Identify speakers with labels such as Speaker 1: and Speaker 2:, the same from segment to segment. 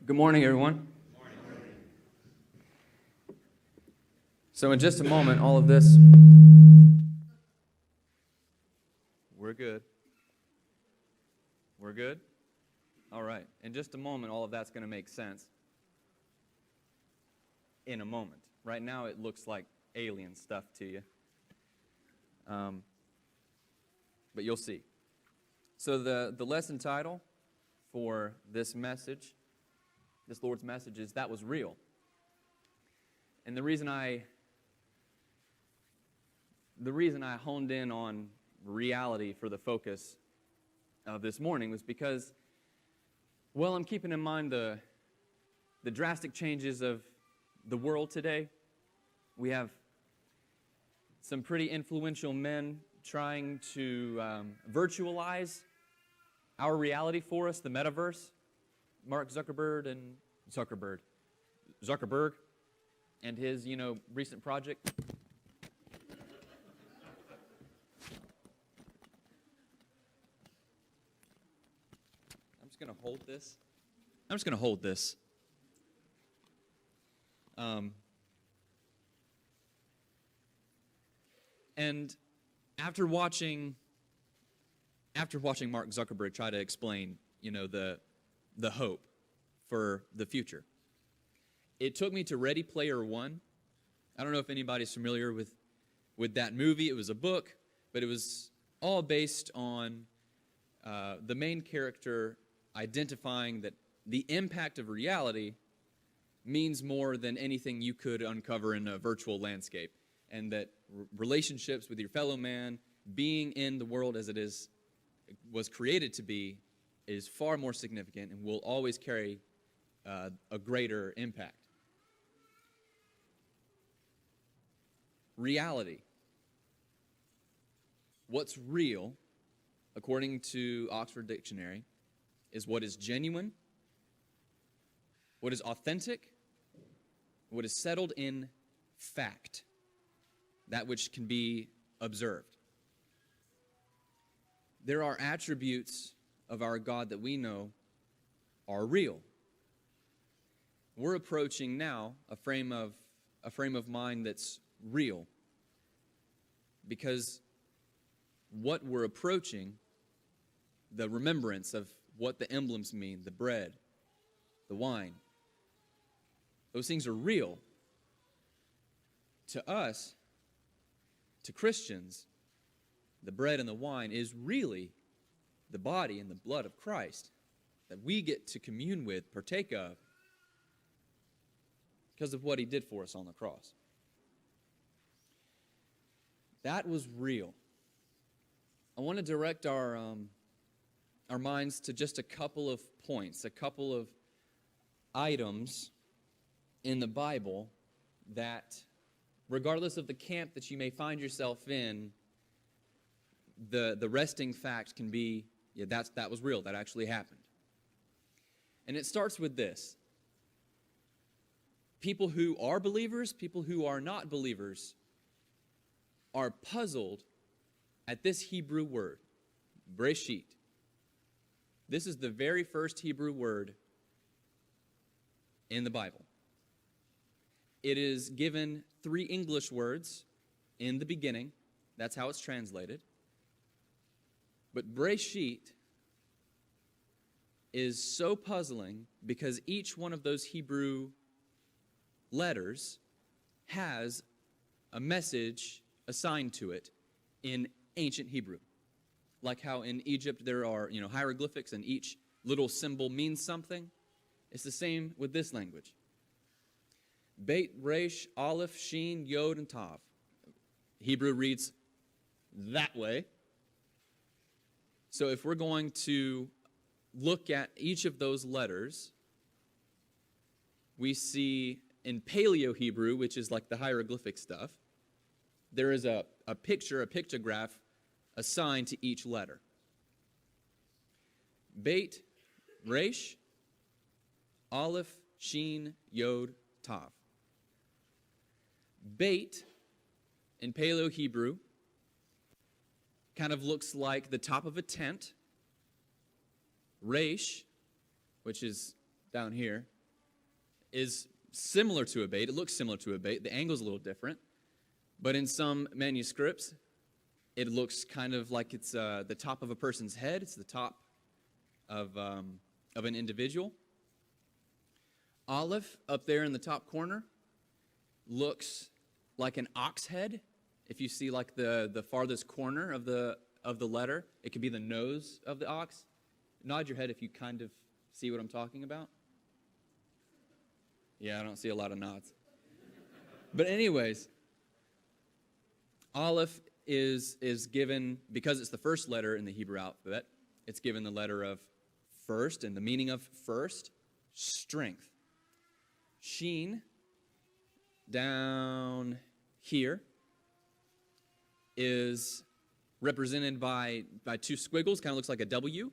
Speaker 1: Good morning, everyone. So in just a moment, all of this... We're good. We're good? All right. In just a moment, all of that's going to make sense. In a moment. Right now, it looks like alien stuff to you. But you'll see. So the lesson title for this message, this Lord's message, is That Was Real. And the reason I honed in on reality for the focus of this morning was because, well, I'm keeping in mind the drastic changes of the world today. We have some pretty influential men trying to virtualize our reality for us, the metaverse. Mark Zuckerberg and his, recent project. I'm just going to hold this. And after watching Mark Zuckerberg try to explain, the hope for the future, it took me to Ready Player One. I don't know if anybody's familiar with that movie. It was a book, but it was all based on the main character identifying that the impact of reality means more than anything you could uncover in a virtual landscape, and that relationships with your fellow man, being in the world as it was created to be, is far more significant and will always carry a greater impact. Reality. What's real, according to Oxford Dictionary, is what is genuine, what is authentic, what is settled in fact, that which can be observed. There are attributes of our God that we know are real. We're approaching now a frame of mind that's real, because what we're approaching, the remembrance of what the emblems mean, the bread, the wine, those things are real. To us, to Christians, the bread and the wine is really the body and the blood of Christ that we get to commune with, partake of, because of what He did for us on the cross. That was real. I want to direct our minds to just a couple of points, a couple of items in the Bible that, regardless of the camp that you may find yourself in, the resting fact can be, that was real, that actually happened. And it starts with this. People who are believers, people who are not believers, are puzzled at this Hebrew word, breshit. This is the very first Hebrew word in the Bible. It is given 3 English words in the beginning. That's how it's translated. But breshit is so puzzling because each one of those Hebrew letters has a message assigned to it in ancient Hebrew. Like how in Egypt there are, hieroglyphics and each little symbol means something. It's the same with this language. Beit, Resh, Aleph, Shin, Yod, and Tav. Hebrew reads that way. So if we're going to look at each of those letters, we see in Paleo Hebrew, which is like the hieroglyphic stuff, there is a pictograph assigned to each letter. Beit, Resh, Aleph, Shin, Yod, Tav. Beit, in Paleo Hebrew, kind of looks like the top of a tent. Resh, which is down here, is similar to a bait. It looks similar to a bait. The angle's a little different. But in some manuscripts, it looks kind of like it's the top of a person's head. It's the top of an individual. Aleph, up there in the top corner, looks like an ox head. If you see like the farthest corner of the letter, it could be the nose of the ox. Nod your head if you kind of see what I'm talking about. Yeah, I don't see a lot of nods. But anyways, Aleph is given, because it's the first letter in the Hebrew alphabet, it's given the letter of first, and the meaning of first, strength. Sheen, down here, is represented by two squiggles, kind of looks like a W.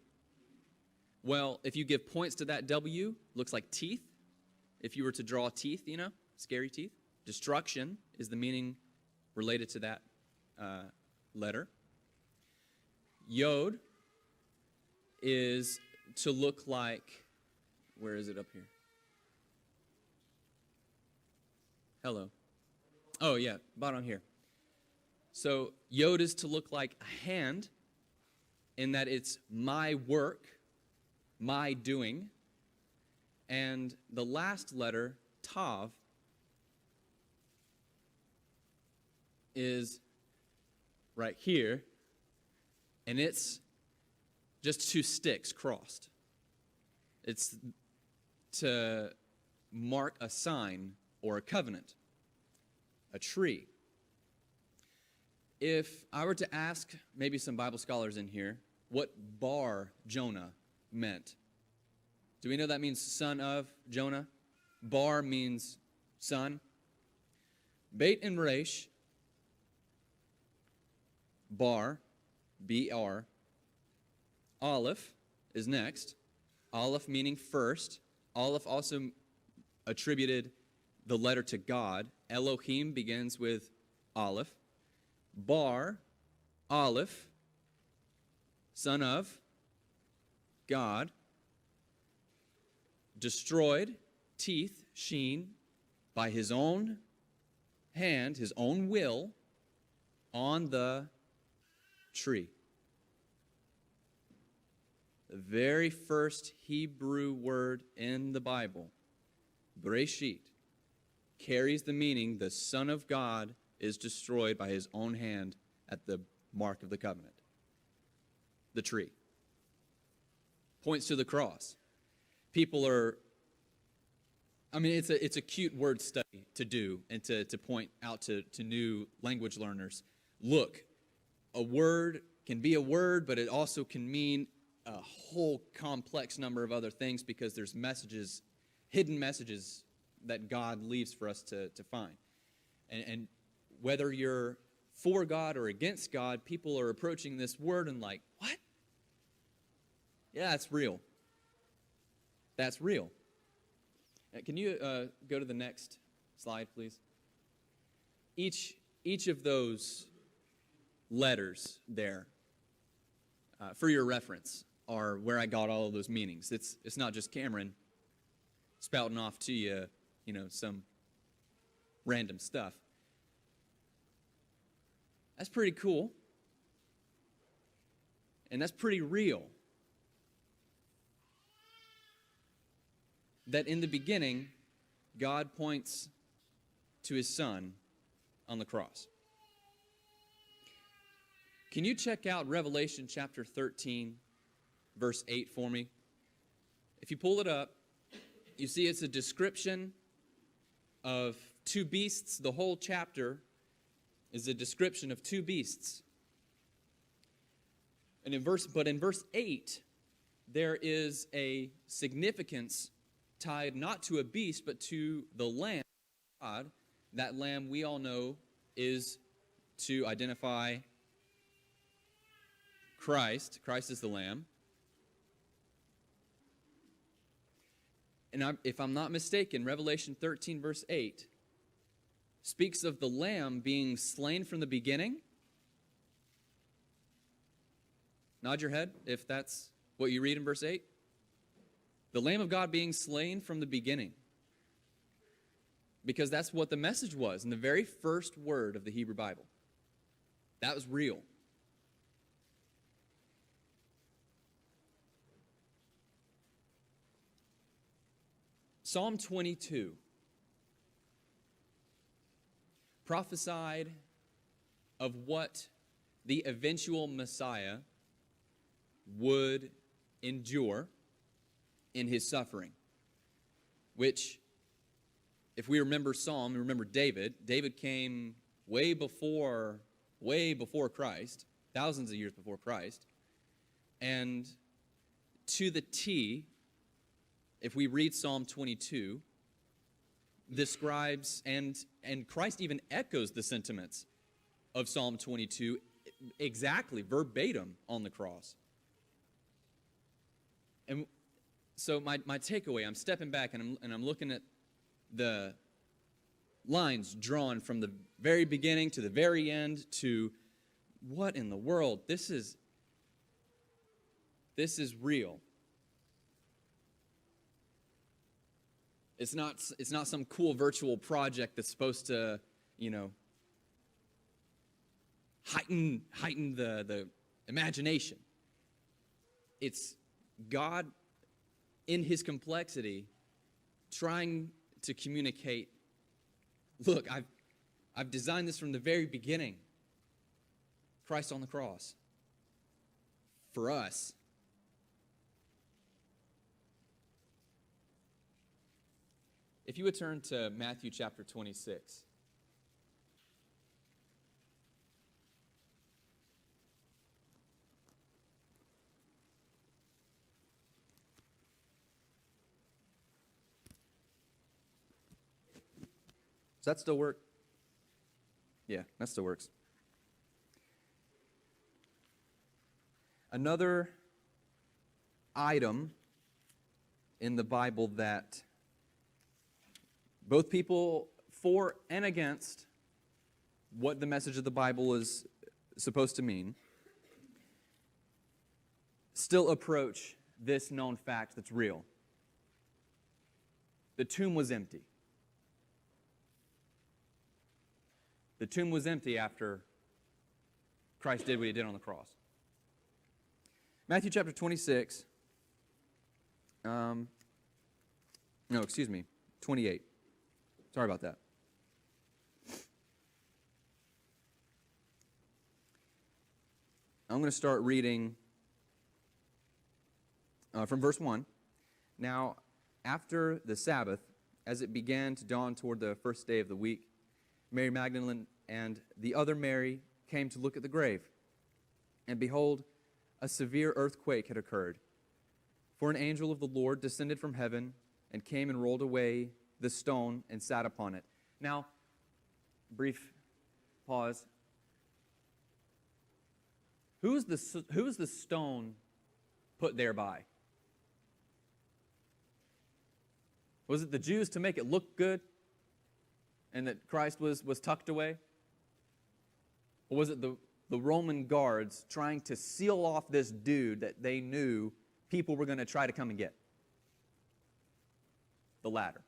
Speaker 1: Well, if you give points to that W, looks like teeth. If you were to draw teeth, scary teeth. Destruction is the meaning related to that letter. Yod is to look like, where is it up here? Hello. Oh, yeah, bottom here. So Yod is to look like a hand in that it's my work, my doing. And the last letter, Tav, is right here, and it's just two sticks crossed. It's to mark a sign or a covenant, a tree. If I were to ask maybe some Bible scholars in here what Bar Jonah meant, do we know that means son of Jonah? Bar means son. Beit and Resh, Bar, B-R. Aleph is next. Aleph meaning first. Aleph also attributed the letter to God. Elohim begins with Aleph. Bar, Aleph, son of God. Destroyed, teeth, Sheen, by his own hand, his own will, on the tree. The very first Hebrew word in the Bible, Bereshit, carries the meaning the Son of God is destroyed by his own hand at the mark of the covenant. The tree. Points to the cross. People are, it's a cute word study to do and to point out to new language learners. Look, a word can be a word, but it also can mean a whole complex number of other things because there's messages, hidden messages that God leaves for us to find. And whether you're for God or against God, people are approaching this word and like, what? Yeah, it's real. That's real. Can you go to the next slide, please? Each of those letters there, for your reference, are where I got all of those meanings. It's not just Cameron spouting off to you, some random stuff. That's pretty cool. And that's pretty real. That in the beginning, God points to his Son on the cross. Can you check out Revelation chapter 13, verse 8 for me? If you pull it up, you see it's a description of two beasts. The whole chapter is a description of two beasts. And in verse 8, there is a significance tied not to a beast, but to the Lamb of God. That Lamb we all know is to identify Christ. Christ is the Lamb. And if I'm not mistaken, Revelation 13, verse 8, speaks of the Lamb being slain from the beginning. Nod your head if that's what you read in verse 8. The Lamb of God being slain from the beginning. because that's what the message was in the very first word of the Hebrew Bible. That was real. Psalm 22 prophesied of what the eventual Messiah would endure in his suffering, which, if we remember Psalm, we remember David. David came way before Christ, thousands of years before Christ, and to the T, if we read Psalm 22, describes, and Christ even echoes the sentiments of Psalm 22 exactly, verbatim, on the cross. And so my takeaway, I'm stepping back and I'm looking at the lines drawn from the very beginning to the very end to what in the world? This is real. It's not some cool virtual project that's supposed to, heighten the imagination. It's God in his complexity trying to communicate, look, I've designed this from the very beginning. Christ on the cross. For us. If you would turn to Matthew chapter 26. Does that still work? Yeah, that still works. Another item in the Bible that both people for and against what the message of the Bible is supposed to mean still approach this known fact that's real. The tomb was empty. The tomb was empty after Christ did what he did on the cross. Matthew chapter 26. 28. Sorry about that. I'm going to start reading from verse 1. Now, after the Sabbath, as it began to dawn toward the first day of the week, Mary Magdalene and the other Mary came to look at the grave. And behold, a severe earthquake had occurred. For an angel of the Lord descended from heaven and came and rolled away the stone and sat upon it. Now, brief pause. Who's the stone put there by? Was it the Jews to make it look good? And that Christ was tucked away? Or was it the Roman guards trying to seal off this dude that they knew people were going to try to come and get? The latter.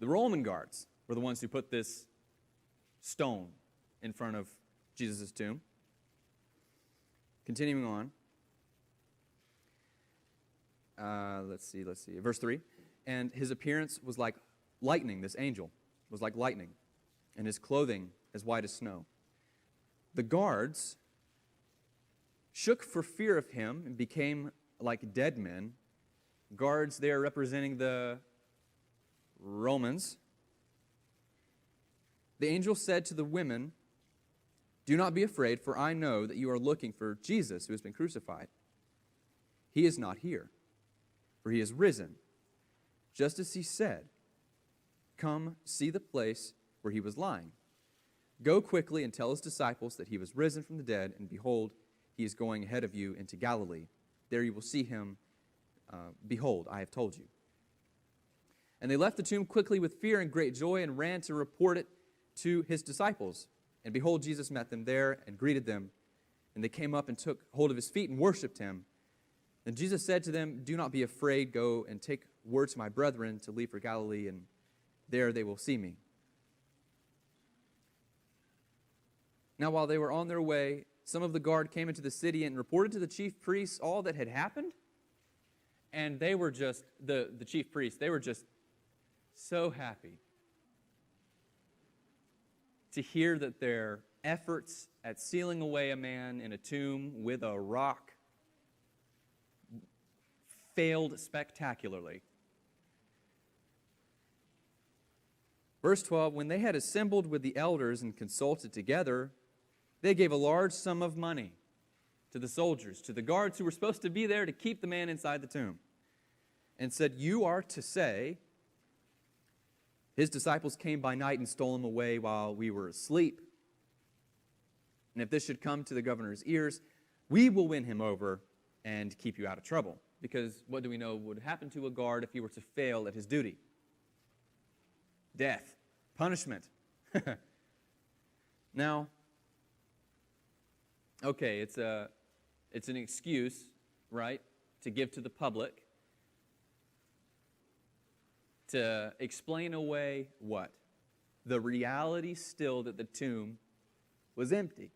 Speaker 1: The Roman guards were the ones who put this stone in front of Jesus' tomb. Continuing on. Let's see. Verse 3. And his appearance was like lightning, this angel was like lightning, and his clothing as white as snow. The guards shook for fear of him and became like dead men. Guards there representing the Romans. The angel said to the women, "Do not be afraid, for I know that you are looking for Jesus who has been crucified. He is not here, for he is risen, just as he said. Come, see the place where he was lying. Go quickly and tell his disciples that he was risen from the dead, and behold, he is going ahead of you into Galilee. There you will see him. Behold, I have told you." And they left the tomb quickly with fear and great joy and ran to report it to his disciples. And behold, Jesus met them there and greeted them. And they came up and took hold of his feet and worshipped him. And Jesus said to them, "Do not be afraid. Go and take word to my brethren to leave for Galilee, and There they will see me. Now, while they were on their way, some of the guard came into the city and reported to the chief priests all that had happened. And they were just, the chief priests, they were just so happy to hear that their efforts at sealing away a man in a tomb with a rock failed spectacularly. Verse 12, when they had assembled with the elders and consulted together, they gave a large sum of money to the soldiers, to the guards who were supposed to be there to keep the man inside the tomb, and said, you are to say, his disciples came by night and stole him away while we were asleep. And if this should come to the governor's ears, we will win him over and keep you out of trouble. Because what do we know would happen to a guard if he were to fail at his duty? Death, punishment. Now, okay, it's an excuse, right, to give to the public to explain away what? The reality still that the tomb was empty.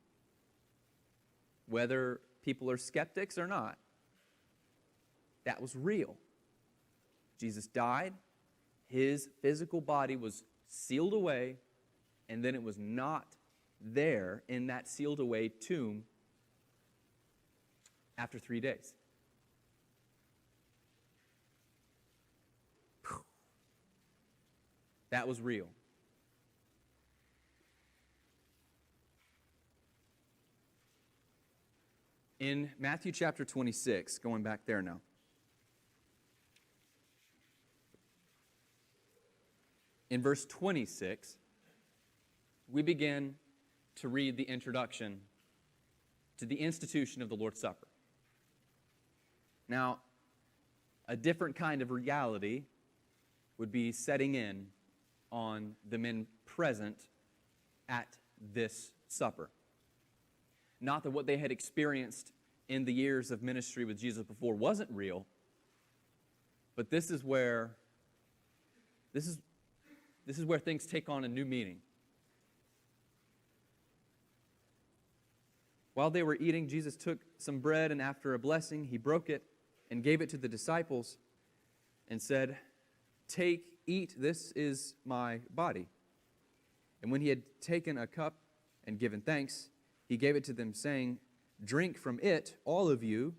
Speaker 1: Whether people are skeptics or not, that was real. Jesus died, his physical body was sealed away, and then it was not there in that sealed away tomb after 3 days. That was real. In Matthew chapter 26, going back there now, in verse 26, we begin to read the introduction to the institution of the Lord's Supper. Now, a different kind of reality would be setting in on the men present at this supper. Not that what they had experienced in the years of ministry with Jesus before wasn't real, but this is where things take on a new meaning. While they were eating, Jesus took some bread, and after a blessing, he broke it and gave it to the disciples and said, take, eat, this is my body. And when he had taken a cup and given thanks, he gave it to them, saying, drink from it, all of you,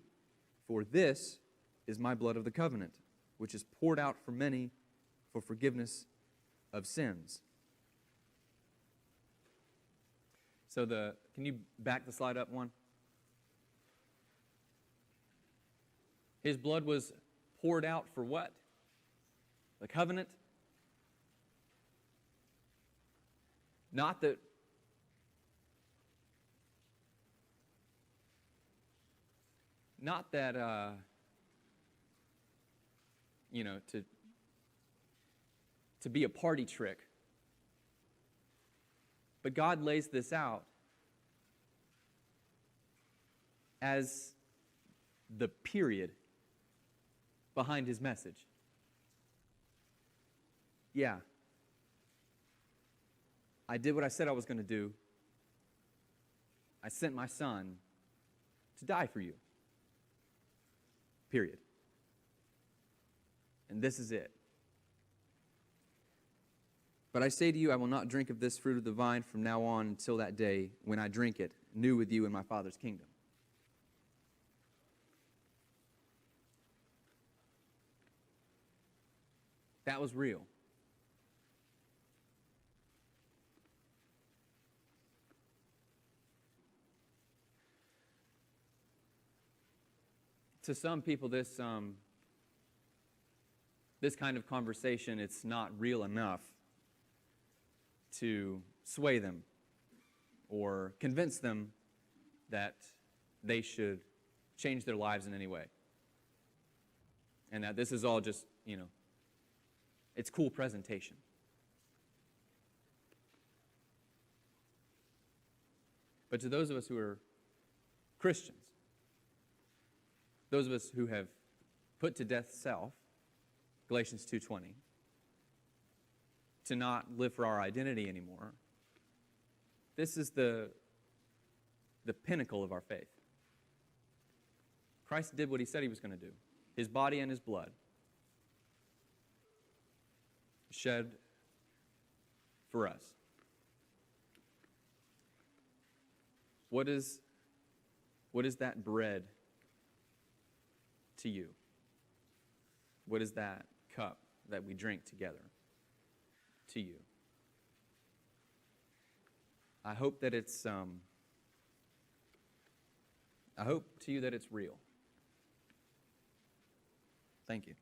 Speaker 1: for this is my blood of the covenant, which is poured out for many for forgiveness of sins. So can you back the slide up one? His blood was poured out for what? The covenant? Not that to be a party trick. But God lays this out as the period behind his message. Yeah, I did what I said I was going to do. I sent my son to die for you. Period. And this is it. But I say to you, I will not drink of this fruit of the vine from now on until that day when I drink it new with you in my Father's kingdom. That was real. To some people, this kind of conversation, it's not real enough to sway them or convince them that they should change their lives in any way. And that this is all just, it's cool presentation. But to those of us who are Christians, those of us who have put to death self, Galatians 2:20, to not live for our identity anymore. This is the pinnacle of our faith. Christ did what he said he was going to do. His body and his blood shed for us. What is that bread to you? What is that cup that we drink together to you? I hope that it's I hope to you that it's real. Thank you.